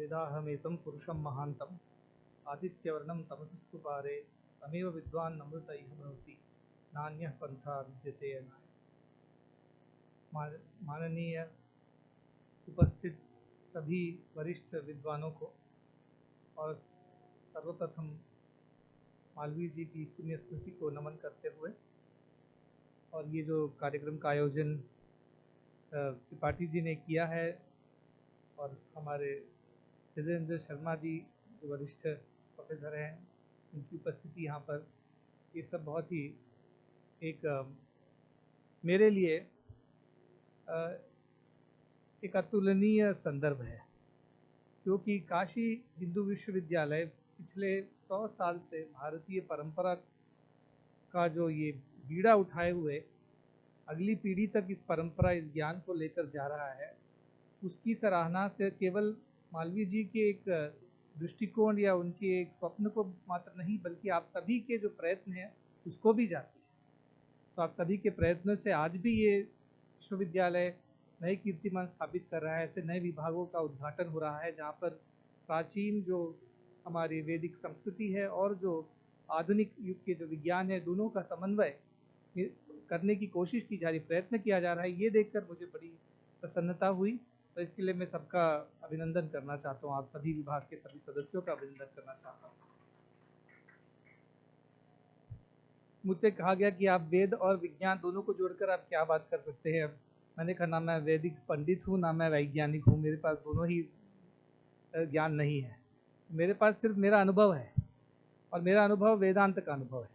वेदाहमेतं पुरुषं महान्तम् आदित्यवर्णं तमसस्तु पारे तमेव विद्वान् अमृत इह भवति नान्यः पंथा विद्यते अनाय। माननीय उपस्थित सभी वरिष्ठ विद्वानों को और सर्वप्रथम मालवीय जी की पुण्य स्मृति को नमन करते हुए और ये जो कार्यक्रम का आयोजन त्रिपाठी जी ने किया है और हमारे हृदयेंद्र शर्मा जी जो वरिष्ठ प्रोफेसर हैं उनकी उपस्थिति यहाँ पर, ये सब बहुत ही एक मेरे लिए एक अतुलनीय संदर्भ है, क्योंकि काशी हिंदू विश्वविद्यालय पिछले 100 साल से भारतीय परंपरा का जो ये बीड़ा उठाए हुए अगली पीढ़ी तक इस परंपरा इस ज्ञान को लेकर जा रहा है, उसकी सराहना से केवल मालवीय जी के एक दृष्टिकोण या उनके एक स्वप्न को मात्र नहीं बल्कि आप सभी के जो प्रयत्न हैं उसको भी जाती है। तो आप सभी के प्रयत्न से आज भी ये विश्वविद्यालय नए कीर्तिमान स्थापित कर रहा है। ऐसे नए विभागों का उद्घाटन हो रहा है जहाँ पर प्राचीन जो हमारी वैदिक संस्कृति है और जो आधुनिक युग के जो विज्ञान है दोनों का समन्वय करने की कोशिश की जा रही, प्रयत्न किया जा रहा है। ये देखकर मुझे बड़ी प्रसन्नता हुई, तो इसके लिए मैं सबका अभिनंदन करना चाहता हूँ। आप सभी विभाग के सभी सदस्यों का अभिनंदन करना चाहता हूँ। मुझसे कहा गया कि आप वेद और विज्ञान दोनों को जोड़कर आप क्या बात कर सकते हैं। मैंने कहा ना मैं वैदिक पंडित हूँ ना मैं वैज्ञानिक हूँ, मेरे पास दोनों ही ज्ञान नहीं है। मेरे पास सिर्फ मेरा अनुभव है और मेरा अनुभव वेदांत का अनुभव है,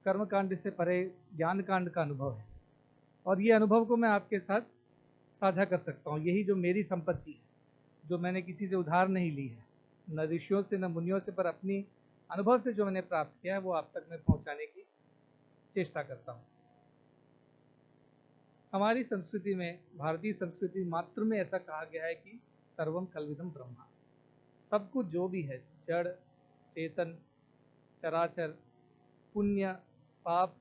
कर्म कांड से परे ज्ञान कांड का अनुभव है और ये अनुभव को मैं आपके साथ साझा कर सकता हूँ। यही जो मेरी संपत्ति है, जो मैंने किसी से उधार नहीं ली है, न ऋषियों से न मुनियों से, पर अपनी अनुभव से जो मैंने प्राप्त किया है वो आप तक मैं पहुँचाने की चेष्टा करता हूँ। हमारी संस्कृति में, भारतीय संस्कृति मात्र में ऐसा कहा गया है कि सर्वम खल्विदम ब्रह्मा, सब कुछ जो भी है, जड़ चेतन चराचर, पुण्य पाप,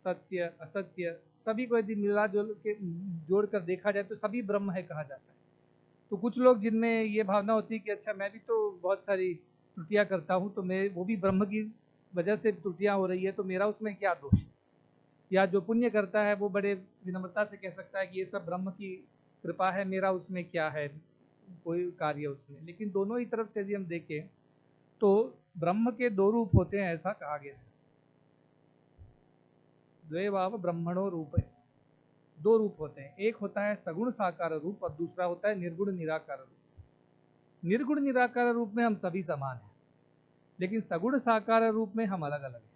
सत्य असत्य, सभी को यदि मिला जोड़ कर देखा जाए तो सभी ब्रह्म है कहा जाता है। तो कुछ लोग जिनमें ये भावना होती है कि अच्छा मैं भी तो बहुत सारी त्रुटियां करता हूँ, तो मैं वो भी ब्रह्म की वजह से त्रुटियां हो रही है, तो मेरा उसमें क्या दोष है। या जो पुण्य करता है वो बड़े विनम्रता से कह सकता है कि ये सब ब्रह्म की कृपा है, मेरा उसमें क्या है, कोई कार्य उसमें। लेकिन दोनों ही तरफ से यदि हम देखें तो ब्रह्म के दो रूप होते हैं, ऐसा कहा गया है। द्वैवाव ब्रह्मणो रूप है, दो रूप होते हैं, एक होता है सगुण साकार रूप और दूसरा होता है निर्गुण निराकार रूप। निर्गुण निराकार रूप में हम सभी समान हैं, लेकिन सगुण साकार रूप में हम अलग अलग हैं।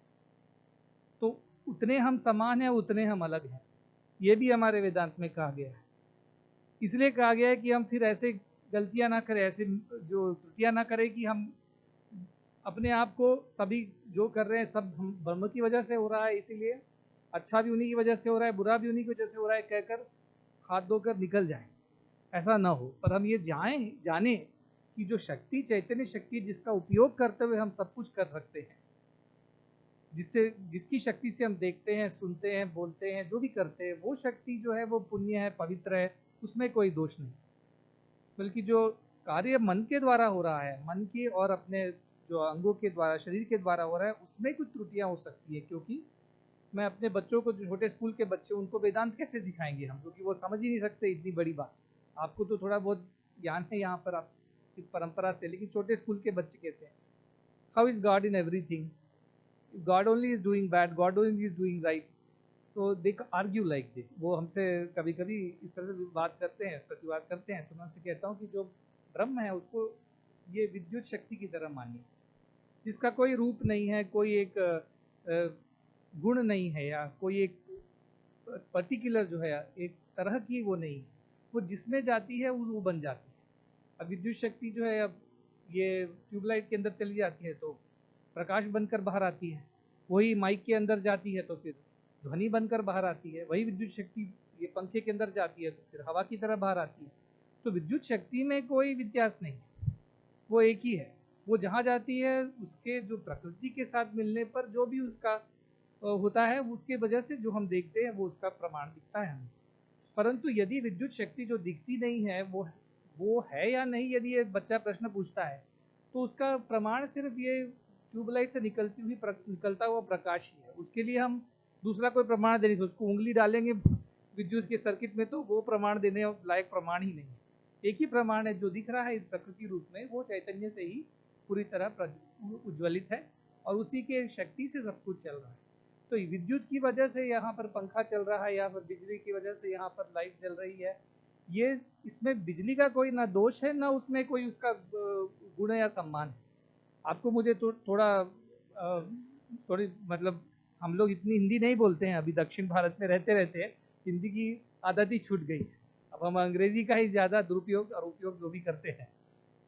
तो उतने हम समान हैं उतने हम अलग हैं, ये भी हमारे वेदांत में कहा गया है। इसलिए कहा गया है कि हम फिर ऐसे गलतियां ना करें, ऐसे जो त्रुटियां ना करें कि हम अपने आप को सभी जो कर रहे हैं सब हम ब्रह्म की वजह से हो रहा है, इसीलिए अच्छा भी उन्हीं की वजह से हो रहा है, बुरा भी उन्हीं की वजह से हो रहा है कहकर हाथ धोकर निकल जाए, ऐसा ना हो। पर हम ये जाने कि जो शक्ति, चैतन्य शक्ति, जिसका उपयोग करते हुए हम सब कुछ कर सकते हैं, जिसकी शक्ति से हम देखते हैं, सुनते हैं, बोलते हैं, जो भी करते हैं, वो शक्ति जो है वो पुण्य है, पवित्र है, उसमें कोई दोष नहीं। बल्कि जो कार्य मन के द्वारा हो रहा है, मन के और अपने जो अंगों के द्वारा, शरीर के द्वारा हो रहा है, उसमें कुछ त्रुटियां हो सकती है। क्योंकि मैं अपने बच्चों को, जो छोटे स्कूल के बच्चे, उनको वेदांत कैसे सिखाएंगे हम, क्योंकि वो समझ ही नहीं सकते इतनी बड़ी बात। आपको तो थोड़ा बहुत ज्ञान है यहाँ पर आप इस परंपरा से, लेकिन छोटे स्कूल के बच्चे कहते हैं how is God in everything, God only is doing bad, God only is doing right. So they argue like this. वो हमसे कभी कभी इस तरह से बात करते हैं, प्रतिवाद करते हैं। तो मैं उनसे कहता हूँ कि जो ब्रह्म है उसको ये विद्युत शक्ति की तरह मानिए, जिसका कोई रूप नहीं है, कोई एक गुण नहीं है, या कोई एक पर्टिकुलर जो है एक तरह की वो नहीं, वो जिसमें जाती है वो बन जाती है। अब विद्युत शक्ति जो है, अब ये ट्यूबलाइट के अंदर चली जाती है तो प्रकाश बनकर बाहर आती है, वही माइक के अंदर जाती है तो फिर ध्वनि बनकर बाहर आती है, वही विद्युत शक्ति ये पंखे के अंदर जाती है तो फिर हवा की तरह बाहर आती है। तो विद्युत शक्ति में कोई व्यत्यास नहीं है, वो एक ही है। वो जहाँ जाती है उसके जो प्रकृति के साथ मिलने पर जो भी उसका होता है, उसके वजह से जो हम देखते हैं वो उसका प्रमाण दिखता है हमें। परंतु यदि विद्युत शक्ति जो दिखती नहीं है, वो वो है या नहीं, यदि ये बच्चा प्रश्न पूछता है तो उसका प्रमाण सिर्फ ये ट्यूबलाइट से निकलता हुआ प्रकाश ही है। उसके लिए हम दूसरा कोई प्रमाण दे नहीं सकते। उसको उंगली डालेंगे विद्युत के सर्किट में तो वो प्रमाण देने लायक प्रमाण ही नहीं है। एक ही प्रमाण है जो दिख रहा है इस प्रकृति रूप में, वो चैतन्य से ही पूरी तरह उज्ज्वलित है और उसी के शक्ति से सब कुछ चल रहा है। तो विद्युत की वजह से यहाँ पर पंखा चल रहा है या फिर बिजली की वजह से यहाँ पर लाइट जल रही है, ये इसमें बिजली का कोई ना दोष है ना उसमें कोई उसका गुण या सम्मान है। आपको मुझे तो थोड़ी मतलब हम लोग इतनी हिंदी नहीं बोलते हैं, अभी दक्षिण भारत में रहते रहते हिंदी की आदत ही छूट गई है। अब हम अंग्रेजी का ही ज़्यादा दुरुपयोग और उपयोग जो भी करते हैं,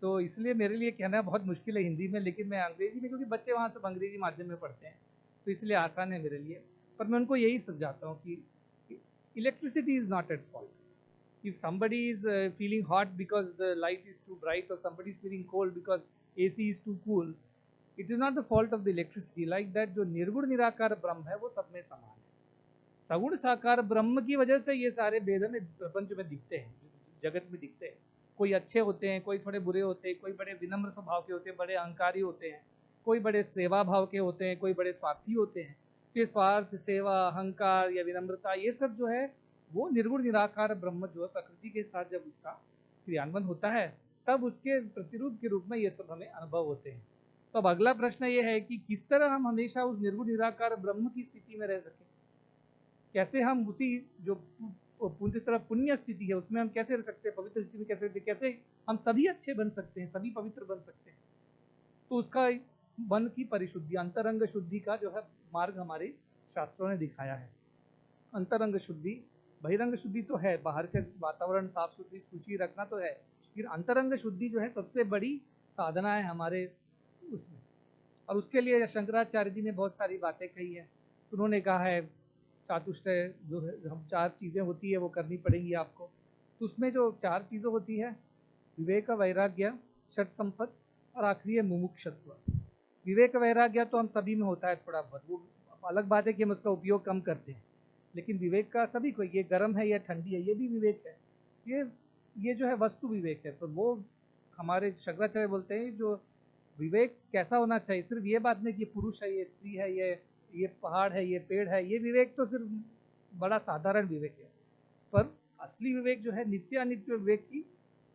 तो इसलिए मेरे लिए कहना बहुत मुश्किल है हिंदी में, लेकिन मैं अंग्रेजी में, क्योंकि बच्चे वहाँ सब अंग्रेजी माध्यम में पढ़ते हैं तो इसलिए आसान है मेरे लिए। पर मैं उनको यही समझाता हूँ कि electricity is not at fault. if somebody is feeling hot because the light is too bright, or somebody is feeling cold because AC is too cool, it is not the fault of the electricity. Like that, जो निर्गुण निराकार ब्रह्म है वो सब में समान है। सगुण साकार ब्रह्म की वजह से ये सारे भेद में प्रपंच में दिखते हैं, जगत में दिखते हैं। कोई अच्छे होते हैं, कोई थोड़े बुरे होते हैं, कोई बड़े विनम्र स्वभाव के होते हैं, बड़े अहंकारी होते हैं, कोई बड़े सेवा भाव के होते हैं, कोई बड़े स्वार्थी होते हैं। तो ये स्वार्थ, सेवा, अहंकार या विनम्रता, ये सब जो है वो निर्गुण निराकार ब्रह्म जो है प्रकृति के साथ जब उसका क्रियान्वयन होता है तब उसके प्रतिरूप के रूप में ये सब हमें अनुभव होते हैं। तो अब अगला प्रश्न ये है कि किस तरह हम हमेशा उस निर्गुण निराकार ब्रह्म की स्थिति में रह सकें, कैसे हम उसी जो पूरी तरह पुण्य स्थिति है उसमें हम कैसे रह सकते हैं, पवित्र स्थिति में कैसे हम सभी अच्छे बन सकते हैं, सभी पवित्र बन सकते हैं। तो उसका मन की परिशुद्धि, अंतरंग शुद्धि का जो है मार्ग हमारे शास्त्रों ने दिखाया है। अंतरंग शुद्धि, बहिरंग शुद्धि तो है, बाहर के वातावरण साफ सुथरी सूची रखना तो है, लेकिन अंतरंग शुद्धि जो है सबसे बड़ी साधना है हमारे उसमें। और उसके लिए शंकराचार्य जी ने बहुत सारी बातें कही है। उन्होंने कहा है चातुष्टय जो है, हम 4 चीज़ें होती है वो करनी पड़ेंगी आपको। तो उसमें जो 4 चीज़ें होती है, विवेक, वैराग्य, षट संपद और आखिरी है मुमुक्षत्व। विवेक वैराग्य तो हम सभी में होता है थोड़ा बहुत, वो अलग बात है कि हम उसका उपयोग कम करते हैं, लेकिन विवेक का सभी को, ये गर्म है या ठंडी है, ये भी विवेक है। ये जो है वस्तु विवेक है। तो वो हमारे शंकराचार्य बोलते हैं जो विवेक कैसा होना चाहिए, सिर्फ ये बात नहीं कि पुरुष है, ये स्त्री है, ये पहाड़ है, ये पेड़ है, ये विवेक तो सिर्फ बड़ा साधारण विवेक है। पर असली विवेक जो है नित्य अनित्य विवेक की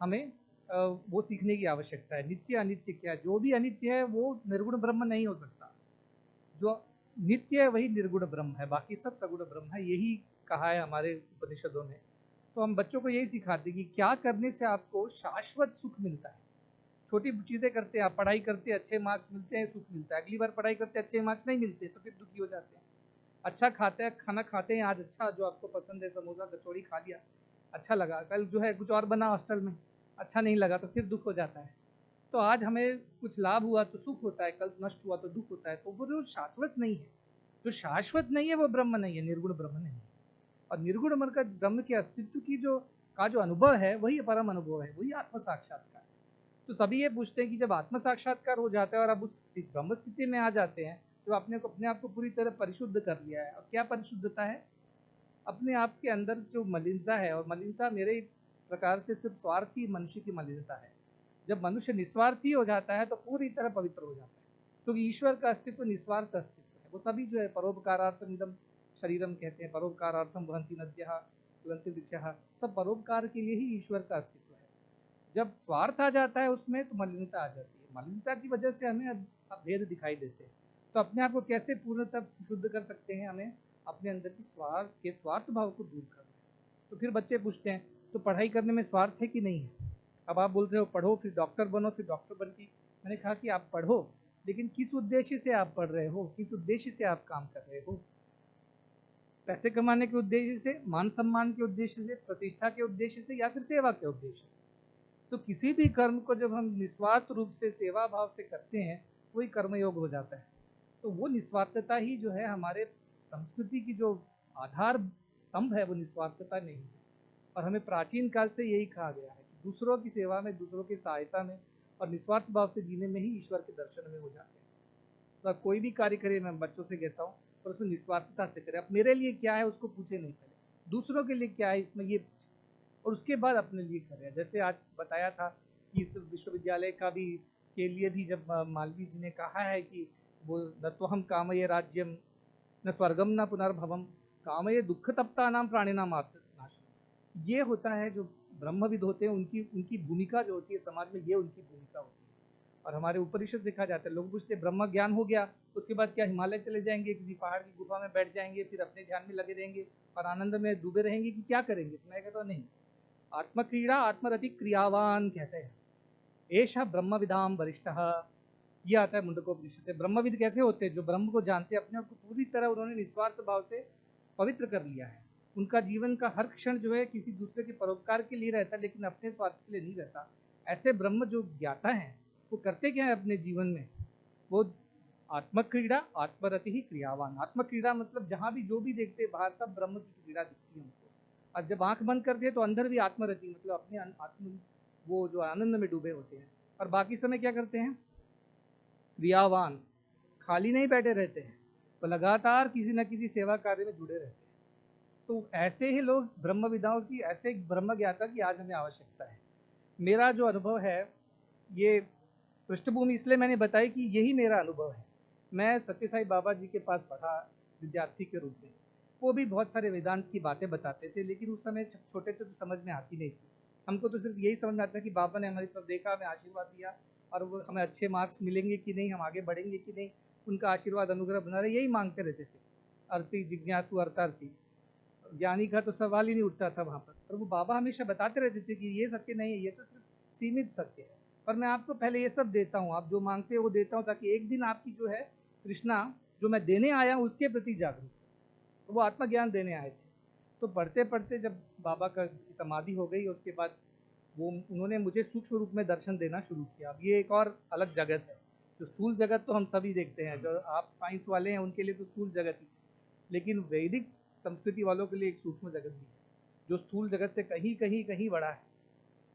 हमें वो सीखने की आवश्यकता है। नित्य अनित्य क्या है, जो भी अनित्य है वो निर्गुण ब्रह्म नहीं हो सकता, जो नित्य है वही निर्गुण ब्रह्म है, बाकी सब सगुण ब्रह्म है, यही कहा है हमारे उपनिषदों में। तो हम बच्चों को यही सिखाते हैं कि क्या करने से आपको शाश्वत सुख मिलता है। छोटी चीज़ें करते हैं, आप पढ़ाई करते हैं, अच्छे मार्क्स मिलते हैं, सुख मिलता है। अगली बार पढ़ाई करते हैं, अच्छे मार्क्स नहीं मिलते तो फिर दुखी हो जाते हैं। अच्छा खाते हैं, खाना खाते हैं, आज अच्छा जो आपको पसंद है समोसा कचौड़ी खा लिया, अच्छा लगा, कल जो है कुछ और बना हॉस्टल में, अच्छा नहीं लगा तो फिर दुख हो जाता है। तो आज हमें कुछ लाभ हुआ तो सुख होता है, कल नष्ट हुआ तो दुख होता है। तो वो जो शाश्वत नहीं है, जो शाश्वत नहीं है वो ब्रह्म नहीं है, निर्गुण ब्रह्म नहीं है। और निर्गुण ब्रह्म के अस्तित्व की जो अनुभव है वही परम अनुभव है, वही आत्म साक्षात्कार है। तो सभी ये पूछते हैं कि जब आत्म साक्षात्कार हो जाता है और अब उस ब्रह्म स्थिति में आ जाते हैं, तो अपने आप को पूरी तरह परिशुद्ध कर लिया है। और क्या परिशुद्धता है, अपने आप के अंदर जो मलिनता है, और मलिनता मेरे प्रकार से सिर्फ स्वार्थी मनुष्य की मलिनता है। जब मनुष्य निस्वार्थी हो जाता है तो पूरी तरह पवित्र हो जाता है, क्योंकि तो ईश्वर का अस्तित्व निस्वार्थ अस्तित्व है। वो सभी जो है परोपकारार्थम इदम शरीरम कहते हैं, परोपकारार्थम वहंती नद्यः तुरंत वृक्षः, सब परोपकार के लिए ही ईश्वर का अस्तित्व है। जब स्वार्थ आ जाता है उसमें तो मलिनता आ जाती है। मलिनता की वजह से हमें भेद दिखाई देते हैं। तो अपने आप को कैसे पूर्णतः शुद्ध कर सकते हैं, हमें अपने अंदर की स्वार्थ भाव को दूर करना है। तो फिर बच्चे पूछते हैं तो पढ़ाई करने में स्वार्थ है कि नहीं है। अब आप बोल रहे हो पढ़ो फिर डॉक्टर बनो, फिर डॉक्टर बन के, मैंने कहा कि आप पढ़ो, लेकिन किस उद्देश्य से आप पढ़ रहे हो, किस उद्देश्य से आप काम कर रहे हो। पैसे कमाने के उद्देश्य से, मान सम्मान के उद्देश्य से, प्रतिष्ठा के उद्देश्य से, या फिर सेवा के उद्देश्य से। तो किसी भी कर्म को जब हम निस्वार्थ रूप से सेवा भाव से करते हैं वही कर्मयोग हो जाता है। तो वो निस्वार्थता ही जो है हमारे संस्कृति की जो आधार स्तंभ है, वो निस्वार्थता नहीं है। और हमें प्राचीन काल से यही कहा गया है कि दूसरों की सेवा में, दूसरों की सहायता में और निस्वार्थ भाव से जीने में ही ईश्वर के दर्शन में हो जाते हैं। तो आप कोई भी कार्य करिए, मैं बच्चों से कहता हूँ, और उसमें निस्वार्थता से करें। अब मेरे लिए क्या है उसको पूछे नहीं, पहले दूसरों के लिए क्या है इसमें ये पूछे। और उसके बाद अपने लिए कर रहे हैं। जैसे आज बताया था कि इस विश्वविद्यालय का भी के लिए भी जब मालवीय जी ने कहा है कि वो न तो हम कामये राज्यम न स्वर्गम न पुनर्भवम कामये दुख तप्ता नाम प्राणी नाम नाशनम। ये होता है जो ब्रह्मविद होते हैं, उनकी उनकी भूमिका जो होती है समाज में, ये उनकी भूमिका होती है। और हमारे उपनिषद देखा जाता है, लोग पूछते ब्रह्म ज्ञान हो गया उसके बाद क्या हिमालय चले जाएंगे, किसी पहाड़ की गुफा में बैठ जाएंगे, फिर अपने ध्यान में लगे रहेंगे और आनंद में डूबे रहेंगे कि क्या करेंगे? तो मैं कहता हूँ नहीं, आत्मक्रीड़ा आत्मरति क्रियावान कहते हैं, एषः ब्रह्मविदाम वरिष्ठ। ये आता है मुंडकोपनिषद से। ब्रह्मविद कैसे होते हैं? जो ब्रह्म को जानते हैं, अपने आप को पूरी तरह उन्होंने निस्वार्थ भाव से पवित्र कर लिया है। उनका जीवन का हर क्षण जो है किसी दूसरे के परोपकार के लिए रहता है, लेकिन अपने स्वार्थ के लिए नहीं रहता। ऐसे ब्रह्म जो ज्ञाता है वो करते क्या है अपने जीवन में? वो आत्मक्रीड़ा आत्मरति ही क्रियावान। आत्मक्रीड़ा मतलब जहाँ भी जो भी देखते बाहर सब ब्रह्म की क्रीड़ा दिखती है उनको, और जब आंख बंद करते हैं तो अंदर भी आत्मरति मतलब अपने आत्म वो जो आनंद में डूबे होते हैं। और बाकी समय क्या करते हैं? क्रियावान, खाली नहीं बैठे रहते हैं, तो लगातार किसी न किसी सेवा कार्य में जुड़े रहते हैं। तो ऐसे ही लोग ब्रह्मविदाओं की, ऐसे ब्रह्म ज्ञाता की आज हमें आवश्यकता है। मेरा जो अनुभव है, ये पृष्ठभूमि इसलिए मैंने बताई कि यही मेरा अनुभव है। मैं सत्य साई बाबा जी के पास पढ़ा विद्यार्थी के रूप में। वो भी बहुत सारे वेदांत की बातें बताते थे, लेकिन उस समय छोटे थे तो समझ में आती नहीं थी। हमको तो सिर्फ यही समझ में आता कि बाबा ने हमारी तरफ देखा, हमें आशीर्वाद दिया, और वो हमें अच्छे मार्क्स मिलेंगे कि नहीं, हम आगे बढ़ेंगे कि नहीं, उनका आशीर्वाद अनुग्रह बना रहे, यही मांगते रहते थे। अर्थी जिज्ञासु अर्थार्थी, ज्ञानी का तो सवाल ही नहीं उठता था वहाँ पर। और वो बाबा हमेशा बताते रहते थे कि ये सत्य नहीं है, ये तो सिर्फ सीमित सत्य है, पर मैं आपको पहले ये सब देता हूँ, आप जो मांगते हो वो देता हूँ, ताकि एक दिन आपकी जो है तृष्णा जो मैं देने आया हूँ उसके प्रति जागरूक। तो वो आत्मज्ञान देने आए थे। तो पढ़ते पढ़ते जब बाबा का समाधि हो गई, उसके बाद वो उन्होंने मुझे सूक्ष्म रूप में दर्शन देना शुरू किया। अब ये एक और अलग जगत है। जो स्थूल जगत तो हम सभी देखते हैं, जो आप साइंस वाले हैं उनके लिए तो स्थूल जगत ही, लेकिन वैदिक संस्कृति वालों के लिए एक सूक्ष्म जगत भी है, जो स्थूल जगत से कहीं कहीं कहीं बड़ा है।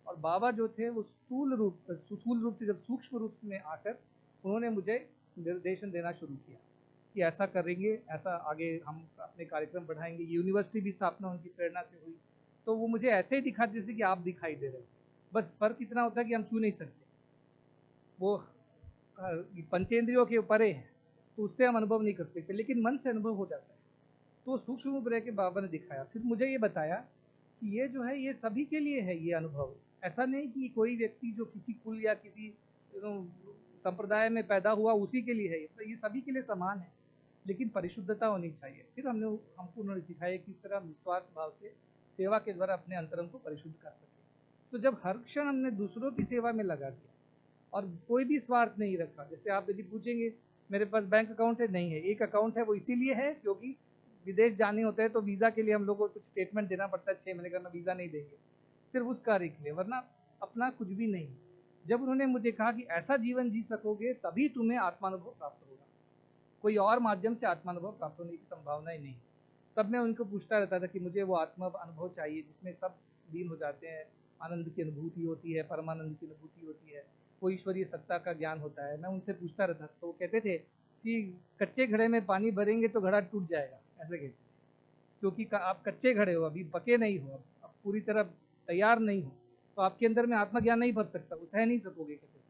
और बाबा जो थे वो स्थूल रूप से जब सूक्ष्म रूप में आकर उन्होंने मुझे निर्देशन देना शुरू किया कि ऐसा करेंगे, ऐसा आगे हम अपने कार्यक्रम बढ़ाएंगे। यूनिवर्सिटी भी स्थापना उनकी प्रेरणा से हुई। तो वो मुझे ऐसे ही दिखा जैसे कि आप दिखाई दे रहे हो, बस फर्क इतना होता है कि हम छू नहीं सकते, वो पंचेंद्रियों के परे है, तो उससे हम अनुभव नहीं कर सकते, लेकिन मन से अनुभव हो जाता है। तो सूक्ष्म रूप रह के बाबा ने दिखाया। फिर मुझे ये बताया कि ये जो है ये सभी के लिए है ये अनुभव। ऐसा नहीं कि कोई व्यक्ति जो किसी कुल या किसी संप्रदाय में पैदा हुआ उसी के लिए है, तो ये सभी के लिए समान है, लेकिन परिशुद्धता होनी चाहिए। फिर हमको उन्होंने सिखाया किस तरह निस्वार्थ भाव से सेवा के द्वारा अपने अंतरंग को परिशुद्ध कर सके। तो जब हर क्षण हमने दूसरों की सेवा में लगा दिया और कोई भी स्वार्थ नहीं रखा, जैसे आप यदि पूछेंगे मेरे पास बैंक अकाउंट है, नहीं है, एक अकाउंट है वो इसीलिए है क्योंकि विदेश जाने होते हैं तो वीज़ा के लिए हम लोग को कुछ स्टेटमेंट देना पड़ता है, 6 महीने का, वीज़ा नहीं देंगे, सिर्फ उस कार्य के लिए, वरना अपना कुछ भी नहीं। जब उन्होंने मुझे कहा कि ऐसा जीवन जी सकोगे तभी तुम्हें आत्मानुभव प्राप्त होगा, कोई और माध्यम से आत्मानुभव प्राप्त होने की संभावना ही नहीं, तब मैं उनको पूछता रहता था कि मुझे वो आत्मा अनुभव चाहिए जिसमें सब लीन हो जाते हैं, आनंद की अनुभूति होती है, परमानंद की अनुभूति होती है, वो ईश्वरीय सत्ता का ज्ञान होता है। मैं उनसे पूछता रहता, तो वो कहते थे कि कच्चे घड़े में पानी भरेंगे तो घड़ा टूट जाएगा, ऐसे कहते थे, क्योंकि आप कच्चे घड़े हो, अभी पके नहीं हो, अब पूरी तरह तैयार नहीं हो, तो आपके अंदर में आत्मज्ञान नहीं भर सकता, वो सह नहीं सकोगे, कहते थे।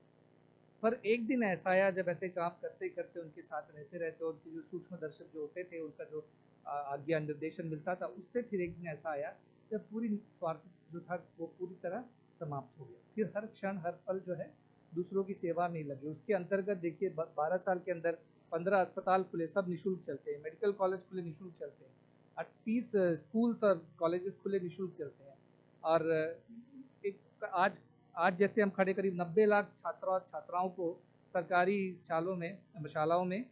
पर एक दिन ऐसा आया जब ऐसे काम करते करते उनके साथ रहते रहते उनके जो सूक्ष्म दर्शक जो होते थे, उनका जो आज्ञा निर्देशन मिलता था, उससे फिर एक दिन ऐसा आया जब पूरी स्वार्थ जो था वो पूरी तरह समाप्त हो गया। फिर हर क्षण हर पल जो है दूसरों की सेवा में लगे। उसके अंतर्गत देखिए 12 साल के अंदर 15 अस्पताल खुले, सब निःशुल्क चलते हैं, मेडिकल कॉलेज खुले निःशुल्क चलते हैं, 30 स्कूल्स और कॉलेजेस खुले निःशुल्क चलते हैं। और एक आज जैसे हम खड़े करीब 90 लाख छात्रा और छात्राओं को सरकारी शालाओं में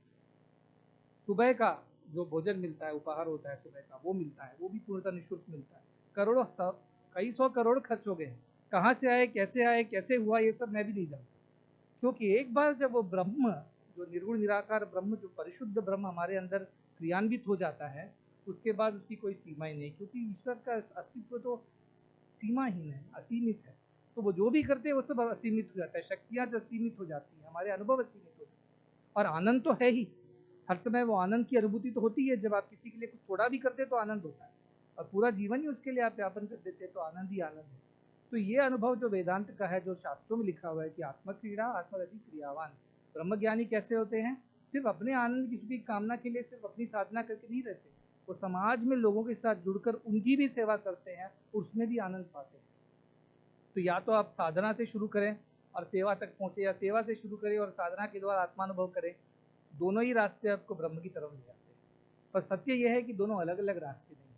सुबह का जो भोजन मिलता है, उपहार होता है सुबह का, वो मिलता है, वो भी पूर्णतः निःशुल्क मिलता है। कई सौ करोड़ खर्च हो गए, कहाँ से आए, कैसे हुआ, ये सब मैं भी नहीं जानता, क्योंकि एक बार जब वो ब्रह्म जो निर्गुण निराकार ब्रह्म, जो परिशुद्ध ब्रह्म हमारे अंदर क्रियान्वित हो जाता है, उसके बाद उसकी कोई सीमा ही नहीं, क्योंकि ईश्वर का अस्तित्व तो सीमाहीन है, असीमित है। तो वो जो भी करते हैं वो सब असीमित हो जाता है, शक्तियाँ जो सीमित हो जाती हैं, हमारे अनुभव असीमित हो जाते हैं, और आनंद तो है ही, हर समय वो आनंद की अनुभूति तो होती है। जब आप किसी के लिए कुछ थोड़ा भी करते हैं तो आनंद होता है, और पूरा जीवन ही उसके लिए आप यापन कर देते हैं, तो आनंद ही आनंद है। तो ये अनुभव जो वेदांत का है, जो शास्त्रों में लिखा हुआ है कि आत्मक्रीड़ा आत्मरति क्रियावान, ब्रह्मज्ञानी कैसे होते हैं, सिर्फ अपने आनंद की सुखी कामना के लिए सिर्फ अपनी साधना करके नहीं रहते, वो समाज में लोगों के साथ जुड़कर उनकी भी सेवा करते हैं और उसमें भी आनंद पाते हैं। तो या तो आप साधना से शुरू करें और सेवा तक पहुंचे, या सेवा से शुरू करें और साधना के द्वारा आत्मानुभव करें, दोनों ही रास्ते आपको ब्रह्म की तरफ ले जाते हैं। पर सत्य यह है कि दोनों अलग अलग रास्ते नहीं हैं।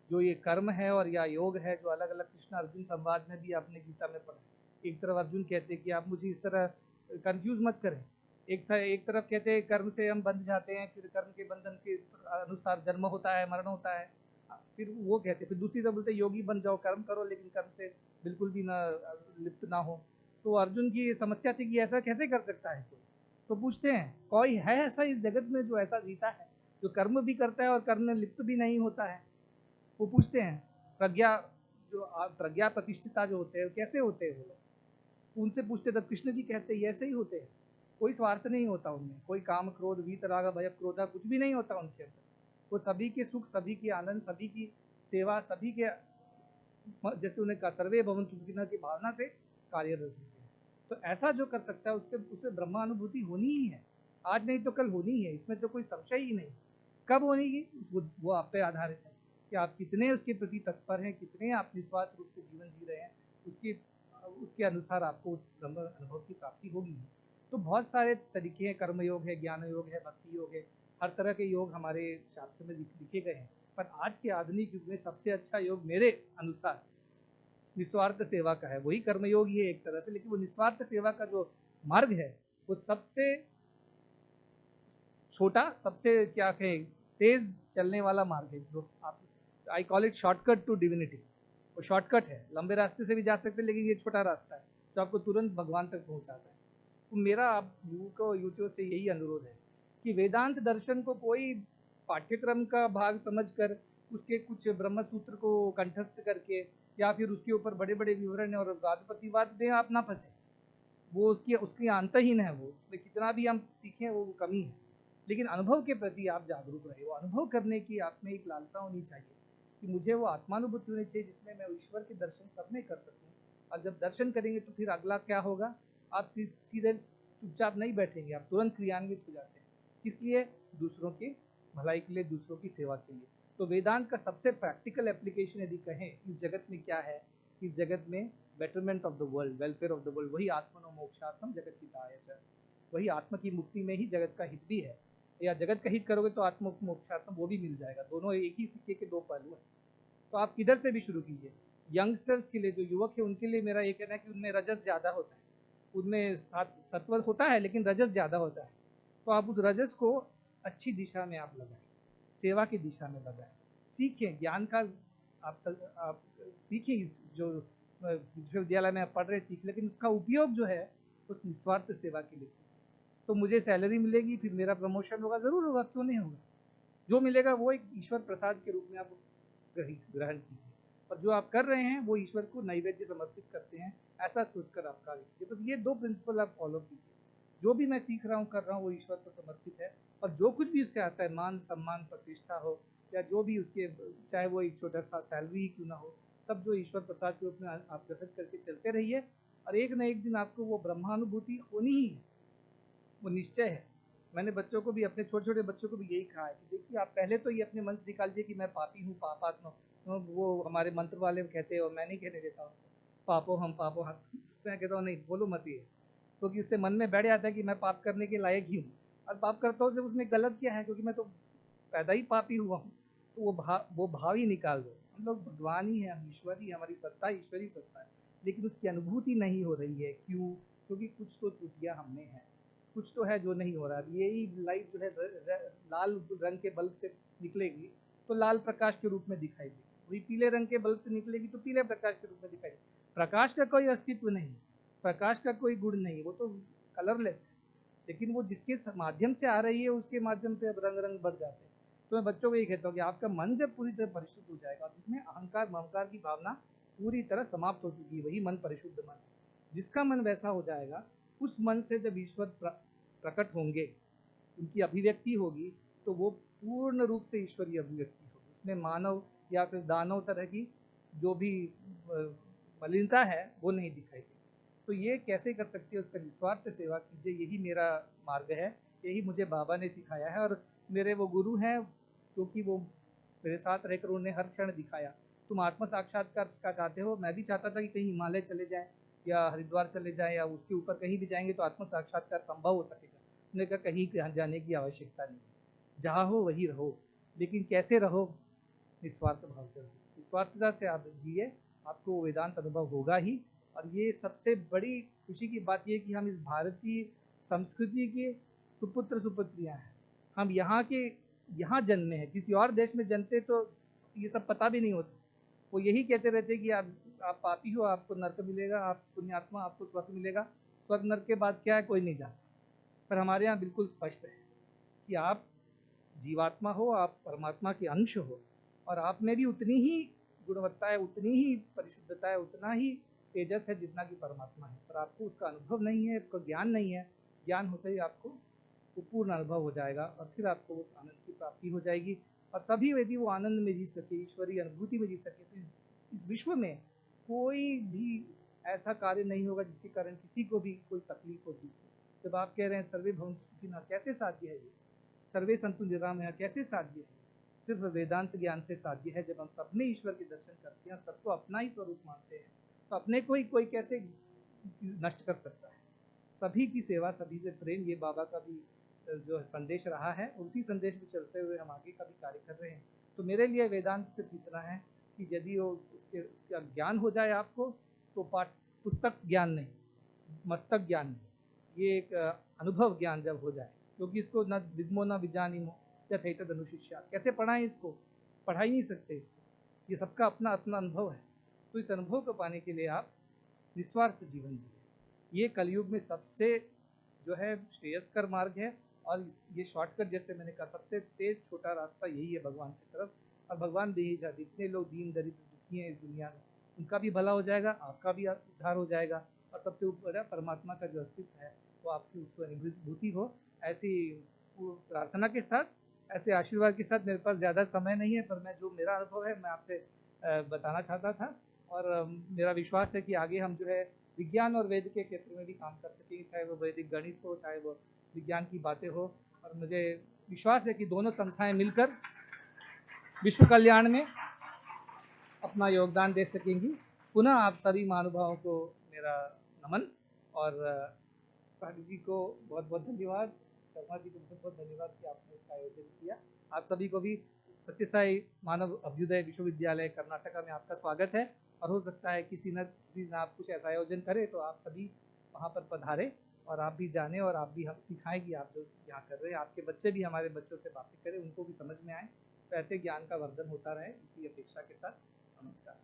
जो ये कर्म है और या योग है, जो अलग अलग कृष्ण अर्जुन संवाद में भी आपने गीता में पढ़ा, एक तरफ अर्जुन कहते हैं कि आप मुझे इस तरह कंफ्यूज मत करें, एक तरफ कहते हैं कर्म से हम बंध जाते हैं, फिर कर्म के बंधन के अनुसार जन्म होता है, मरण होता है, फिर वो कहते हैं, फिर दूसरी तरफ बोलते हैं योगी बन जाओ, कर्म करो लेकिन कर्म से बिल्कुल भी ना लिप्त ना हो। तो अर्जुन की समस्या थी कि ऐसा कैसे कर सकता है कोई। तो पूछते हैं कोई है ऐसा इस जगत में जो ऐसा जीता है, जो कर्म भी करता है और कर्म में लिप्त भी नहीं होता है। वो पूछते हैं प्रज्ञा, जो प्रज्ञा प्रतिष्ठिता जो होते हैं कैसे होते हैं वो लोग, उनसे पूछते तब कृष्ण जी कहते हैं ऐसे ही होते हैं, कोई स्वार्थ नहीं होता उनमें, कोई काम क्रोध वीतराग भय क्रोधा कुछ भी नहीं होता उनके अंदर। वो सभी के सुख, सभी के आनंद, सभी की सेवा, सभी के, जैसे उन्हें कहा सर्वे भवन्तु सुखिनः की भावना से कार्यरत होते हैं। तो ऐसा जो कर सकता है उसके उसे ब्रह्मानुभूति होनी ही है, आज नहीं तो कल होनी है, इसमें तो कोई संशय ही नहीं। कब होनी, वो आप पे आधारित है कि आप कितने उसके प्रति तत्पर हैं, कितने आप निस्वार्थ रूप से जीवन जी रहे हैं, उसके अनुसार आपको उस ब्रह्म अनुभव की प्राप्ति होगी। तो बहुत सारे तरीके हैं, कर्म योग है, ज्ञान योग है, भक्ति योग है, हर तरह के योग हमारे शास्त्र में लिखे गए हैं। पर आज के आधुनिक युग में सबसे अच्छा योग मेरे अनुसार निस्वार्थ सेवा का है, वही कर्मयोग ही है एक तरह से, लेकिन वो निस्वार्थ सेवा का जो मार्ग है वो सबसे छोटा, सबसे क्या कहें तेज चलने वाला मार्ग है, जो आप, I call it shortcut to divinity. वो शॉर्टकट है, लंबे रास्ते से भी जा सकते हैं लेकिन ये छोटा रास्ता है जो आपको तुरंत भगवान तक पहुंचाता है। तो मेरा आप को यूट्यूब से यही अनुरोध है कि वेदांत दर्शन को कोई पाठ्यक्रम का भाग समझकर उसके कुछ ब्रह्म सूत्र को कंठस्थ करके या फिर उसके ऊपर बड़े बड़े विवरण और वाद प्रतिवाद में आप ना फंसे। वो उसकी अंतहीन है, वो उसमें कितना भी हम सीखें वो कमी है। लेकिन अनुभव के प्रति आप जागरूक रहे, वो अनुभव करने की आप में एक लालसा होनी चाहिए कि मुझे वो आत्मानुभूति होनी चाहिए जिसमें मैं ईश्वर के दर्शन सब में कर सकूँ। और जब दर्शन करेंगे तो फिर अगला क्या होगा, आप सीधे चुपचाप नहीं बैठेंगे, आप तुरंत क्रियान्वित हो जाते हैं। किस लिए? दूसरों की भलाई के लिए, दूसरों की सेवा के लिए। तो वेदांत का सबसे प्रैक्टिकल एप्लीकेशन यदि कहें इस जगत में क्या है, इस जगत में betterment of the world, welfare of the world, वही आत्मनो मोक्षार्थम जगत हिताय च, वही आत्मा की मुक्ति में ही जगत का हित भी है। या जगत का हित करोगे तो आत्म मोक्षार्थम वो भी मिल जाएगा, दोनों एक ही सिक्के के दो पहलू हैं। तो आप किधर से भी शुरू कीजिए। यंगस्टर्स के लिए, जो युवक है उनके लिए मेरा ये कहना है कि उनमें रजत ज़्यादा होता है, उनमें सत्व होता है लेकिन रजत ज़्यादा होता है। तो आप उस रजस को अच्छी दिशा में आप लगाएं, सेवा की दिशा में लगाएं, सीखें ज्ञान का, आप सीखें इस जो विश्वविद्यालय में आप पढ़ रहे सीख, लेकिन उसका उपयोग जो है उस निस्वार्थ सेवा के लिए। तो मुझे सैलरी मिलेगी, फिर मेरा प्रमोशन होगा, ज़रूर होगा, क्यों नहीं होगा। जो मिलेगा वो एक ईश्वर प्रसाद के रूप में आप ग्रहण कीजिए, और जो आप कर रहे हैं वो ईश्वर को नैवेद्य समर्पित करते हैं, ऐसा सोचकर आप कार्य कीजिए। बस ये दो प्रिंसिपल आप फॉलो कीजिए, जो भी मैं सीख रहा हूँ कर रहा हूँ वो ईश्वर को समर्पित है, और जो कुछ भी उससे आता है, मान सम्मान प्रतिष्ठा हो या जो भी उसके, चाहे वो एक छोटा सा सैलरी ही क्यों ना हो, सब जो ईश्वर प्रसाद के रूप में आप ग्रहण करके चलते रहिए, और एक न एक दिन आपको वो ब्रह्मानुभूति होनी ही है, वो निश्चय है। मैंने बच्चों को भी, अपने छोटे छोटे बच्चों को भी यही कहा है कि देखिए आप पहले तो ये अपने मन से निकाल दिए कि मैं पापी हूँ, पापात्मा। तो वो हमारे मंत्र वाले कहते हैं और मैं नहीं कहने देता हूँ पापो हम पापो हम, मैं कहता हूँ नहीं बोलो मत ये, क्योंकि तो उससे मन में बैठ जाता है कि मैं पाप करने के लायक ही हूँ, और पाप करता हूँ जब उसमें गलत क्या है, क्योंकि मैं तो पैदा ही पापी हुआ हूँ। तो वो भाव ही निकाल दो, हम लोग भगवान ही है, हम ईश्वर ही, हमारी सत्ता ईश्वरी सत्ता है, लेकिन उसकी अनुभूति नहीं हो रही है। क्यों? क्योंकि कुछ तो त्रुटियाँ हमने हैं, कुछ तो है जो नहीं हो रहा। यही लाइट जो है लाल रंग के बल्ब से निकलेगी तो लाल प्रकाश के रूप में दिखाई देगी, वही पीले रंग के बल्ब से निकलेगी तो पीले प्रकाश के रूप में दिखाई देगी। प्रकाश का कोई अस्तित्व नहीं, प्रकाश का कोई गुण नहीं, वो तो कलरलेस है, लेकिन वो जिसके माध्यम से आ रही है उसके माध्यम से अब रंग रंग बढ़ जाते हैं। तो मैं बच्चों को ये कहता हूँ कि आपका मन जब पूरी तरह परिशुद्ध हो जाएगा, जिसमें अहंकार ममकार की भावना पूरी तरह समाप्त हो चुकी है, वही मन परिशुद्ध मन है। जिसका मन वैसा हो जाएगा, उस मन से जब ईश्वर प्रकट होंगे, उनकी अभिव्यक्ति होगी, तो वो पूर्ण रूप से ईश्वरीय अभिव्यक्ति होगी, उसमें मानव या फिर दानव तरह की जो भी मलिनता है वो नहीं दिखाई देगी। तो ये कैसे कर सकती है, उसका निस्वार्थ सेवा कीजिए, यही मेरा मार्ग है, यही मुझे बाबा ने सिखाया है। और मेरे वो गुरु हैं क्योंकि वो मेरे साथ रहकर उन्होंने हर क्षण दिखाया। तुम आत्म साक्षात्कार का चाहते हो, मैं भी चाहता था कि कहीं हिमालय चले जाएं या हरिद्वार चले जाएं या उसके ऊपर कहीं भी जाएंगे तो आत्म साक्षात्कार संभव हो सकेगा। उन्होंने कहा कहीं जाने की आवश्यकता नहीं, जहाँ हो वहीं रहो, लेकिन कैसे रहो, निस्वार्थ भाव से रहो, निस्वार्थता से आप जिए, आपको वेदांत अनुभव होगा ही। और ये सबसे बड़ी खुशी की बात यह कि हम इस भारतीय संस्कृति के सुपुत्र सुपुत्रियाँ हैं। हम यहाँ के यहाँ जन्मे हैं, किसी और देश में जन्मते तो ये सब पता भी नहीं होता। वो यही कहते रहते कि आप पापी हो, आपको नर्क मिलेगा, आप पुण्यात्मा, आपको स्वर्ग मिलेगा, स्वर्ग नर्क के बाद क्या है कोई नहीं जानता। पर हमारे यहाँ बिल्कुल स्पष्ट है कि आप जीवात्मा हो, आप परमात्मा के अंश हो, और आप में भी उतनी ही गुणवत्ता है, उतनी ही परिशुद्धता है, उतना ही तेजस है जितना कि परमात्मा है। पर आपको उसका अनुभव नहीं है, आपको ज्ञान नहीं है। ज्ञान होते ही आपको वो पूर्ण अनुभव हो जाएगा और फिर आपको उस आनंद की प्राप्ति हो जाएगी। और सभी यदि वो आनंद में जी सके, ईश्वरीय अनुभूति में जी सके, तो इस विश्व में कोई भी ऐसा कार्य नहीं होगा जिसके कारण किसी को भी कोई तकलीफ होगी। जब आप कह रहे हैं सर्वे भवन्तु सुखिनः, कैसे साध्य है ये? सर्वे सन्तु निरामया कैसे साध्य है? सिर्फ वेदांत ज्ञान से साध्य है। जब हम सब में ईश्वर के दर्शन करते हैं, सबको अपना ही स्वरूप मानते हैं, तो अपने को ही कोई कैसे नष्ट कर सकता है? सभी की सेवा, सभी से प्रेम, ये बाबा का भी जो संदेश रहा है, उसी संदेश में चलते हुए हम आगे का भी कार्य कर रहे हैं। तो मेरे लिए वेदांत सिर्फ इतना है कि यदि वो उसका ज्ञान हो जाए आपको, तो पाठ पुस्तक ज्ञान नहीं, मस्तक ज्ञान नहीं, ये एक अनुभव ज्ञान जब हो जाए, क्योंकि इसको न विद्मो न विजानीमो यथैतद अनुशिष्या, कैसे पढ़ाएं इसको, पढ़ा ही नहीं सकते इसको, ये सबका अपना अपना अनुभव है। तो इस अनुभव को पाने के लिए आप निस्वार्थ जीवन जिए, ये कलयुग में सबसे जो है श्रेयस्कर मार्ग है। और ये शॉर्टकट, जैसे मैंने कहा, सबसे तेज छोटा रास्ता यही है भगवान की तरफ। और भगवान भी यही चाहते, इतने लोग दीन दरिद्र दुखी हैं इस दुनिया में, उनका भी भला हो जाएगा, आपका भी उद्धार हो जाएगा, और सबसे ऊपर है परमात्मा का जो अस्तित्व है वो आपकी उसको अनुभूति हो। ऐसी प्रार्थना के साथ, ऐसे आशीर्वाद के साथ, मेरे पास ज़्यादा समय नहीं है, पर मैं जो मेरा अनुभव है मैं आपसे बताना चाहता था। और मेरा विश्वास है कि आगे हम जो है विज्ञान और वेद के क्षेत्र में भी काम कर सकेंगे, चाहे वो वैदिक गणित हो, चाहे वो विज्ञान की बातें हो। और मुझे विश्वास है कि दोनों संस्थाएं मिलकर विश्व कल्याण में अपना योगदान दे सकेंगी। पुनः आप सभी महानुभावों को मेरा नमन, और पाटिल जी को बहुत बहुत धन्यवाद, शर्मा जी को बहुत बहुत धन्यवाद कि आपने इसका आयोजन किया। आप सभी को भी सत्यसाई मानव अभ्युदय विश्वविद्यालय कर्नाटका में आपका स्वागत है। और हो सकता है किसी न आप कुछ ऐसा आयोजन करें तो आप सभी वहाँ पर पधारें, और आप भी जानें, और आप भी हम सिखाएं कि आप जो यहाँ कर रहे हैं, आपके बच्चे भी हमारे बच्चों से बातें करें, उनको भी समझ में आए। तो ऐसे ज्ञान का वर्धन होता रहे, इसी अपेक्षा के साथ नमस्कार।